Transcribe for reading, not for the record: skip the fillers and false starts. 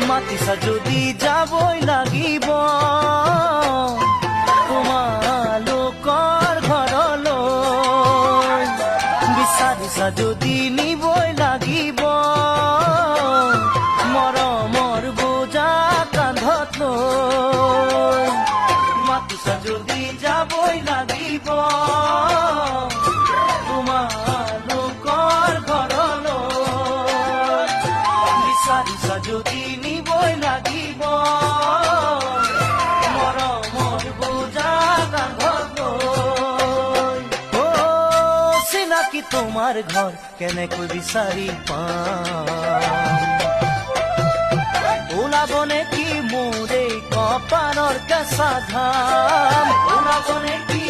মাতিছা যদি যাবই লাগিব তোমালোকৰ ঘৰলৈ বিচাৰিছা যদি নিবই লাগিব মৰমৰ বোজা কান্ধত লৈ মাতিছা যদি যাবই লাগিব তোমালোকৰ ঘৰলৈ বিচাৰিছা যদি নিবই লাগিব মৰমৰ বোজা কান্ধত লৈ চিনাকি তোমাৰ ঘৰ কেনেকৈ বিচাৰি পাম ওলাব নেকি মোৰ এই কপালৰ কেঁচা ঘাম ওলাব নেকি